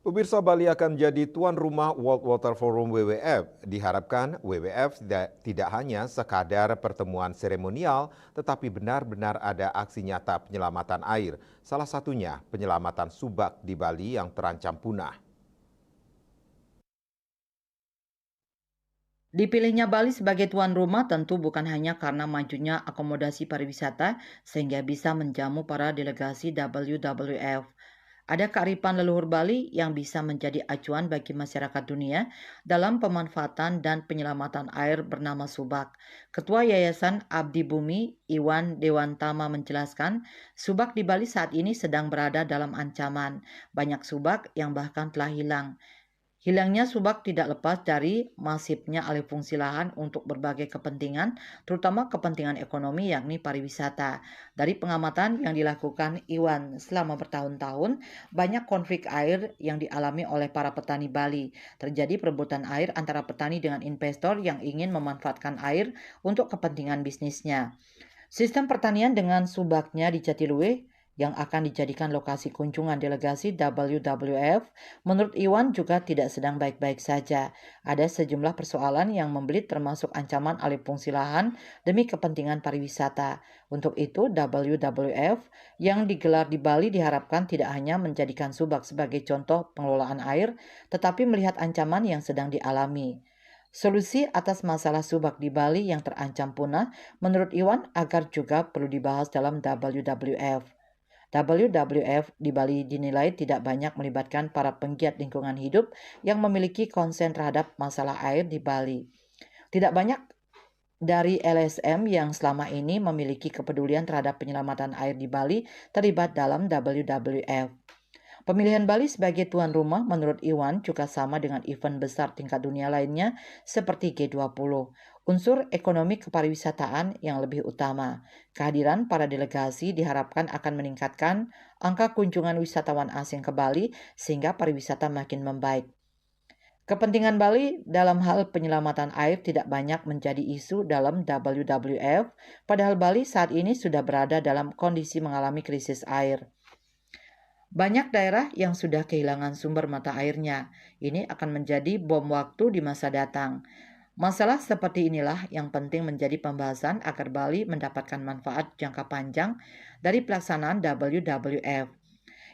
Pemirsa, Bali akan menjadi tuan rumah World Water Forum WWF. Diharapkan WWF tidak hanya sekadar pertemuan seremonial, tetapi benar-benar ada aksi nyata penyelamatan air. Salah satunya penyelamatan subak di Bali yang terancam punah. Dipilihnya Bali sebagai tuan rumah tentu bukan hanya karena majunya akomodasi pariwisata sehingga bisa menjamu para delegasi WWF. Ada kearifan leluhur Bali yang bisa menjadi acuan bagi masyarakat dunia dalam pemanfaatan dan penyelamatan air bernama subak. Ketua Yayasan Abdi Bumi, Iwan Dewantama menjelaskan, subak di Bali saat ini sedang berada dalam ancaman. Banyak subak yang bahkan telah hilang. Hilangnya subak tidak lepas dari masifnya alih fungsi lahan untuk berbagai kepentingan, terutama kepentingan ekonomi yakni pariwisata. Dari pengamatan yang dilakukan Iwan selama bertahun-tahun, banyak konflik air yang dialami oleh para petani Bali. Terjadi perebutan air antara petani dengan investor yang ingin memanfaatkan air untuk kepentingan bisnisnya. Sistem pertanian dengan subaknya di Jatiluwe yang akan dijadikan lokasi kunjungan delegasi WWF, menurut Iwan juga tidak sedang baik-baik saja. Ada sejumlah persoalan yang membelit termasuk ancaman alih fungsi lahan demi kepentingan pariwisata. Untuk itu, WWF yang digelar di Bali diharapkan tidak hanya menjadikan subak sebagai contoh pengelolaan air, tetapi melihat ancaman yang sedang dialami. Solusi atas masalah subak di Bali yang terancam punah, menurut Iwan, agar juga perlu dibahas dalam WWF. WWF di Bali dinilai tidak banyak melibatkan para penggiat lingkungan hidup yang memiliki konsen terhadap masalah air di Bali. Tidak banyak dari LSM yang selama ini memiliki kepedulian terhadap penyelamatan air di Bali terlibat dalam WWF. Pemilihan Bali sebagai tuan rumah menurut Iwan juga sama dengan event besar tingkat dunia lainnya seperti G20. Unsur ekonomi kepariwisataan yang lebih utama. Kehadiran para delegasi diharapkan akan meningkatkan angka kunjungan wisatawan asing ke Bali sehingga pariwisata makin membaik. Kepentingan Bali dalam hal penyelamatan air tidak banyak menjadi isu dalam WWF, padahal Bali saat ini sudah berada dalam kondisi mengalami krisis air. Banyak daerah yang sudah kehilangan sumber mata airnya. Ini akan menjadi bom waktu di masa datang. Masalah seperti inilah yang penting menjadi pembahasan agar Bali mendapatkan manfaat jangka panjang dari pelaksanaan WWF.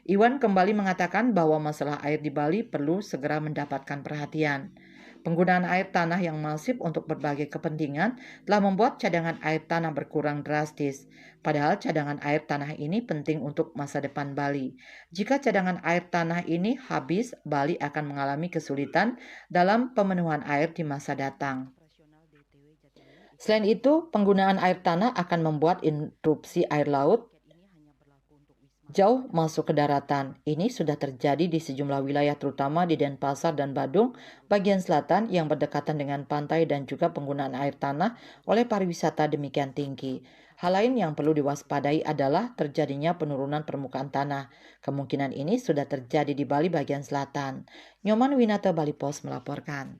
Iwan kembali mengatakan bahwa masalah air di Bali perlu segera mendapatkan perhatian. Penggunaan air tanah yang masif untuk berbagai kepentingan telah membuat cadangan air tanah berkurang drastis. Padahal cadangan air tanah ini penting untuk masa depan Bali. Jika cadangan air tanah ini habis, Bali akan mengalami kesulitan dalam pemenuhan air di masa datang. Selain itu, penggunaan air tanah akan membuat interupsi air laut jauh masuk ke daratan. Ini sudah terjadi di sejumlah wilayah terutama di Denpasar dan Badung, bagian selatan yang berdekatan dengan pantai dan juga penggunaan air tanah oleh pariwisata demikian tinggi. Hal lain yang perlu diwaspadai adalah terjadinya penurunan permukaan tanah. Kemungkinan ini sudah terjadi di Bali bagian selatan. Nyoman Winata, Bali Pos melaporkan.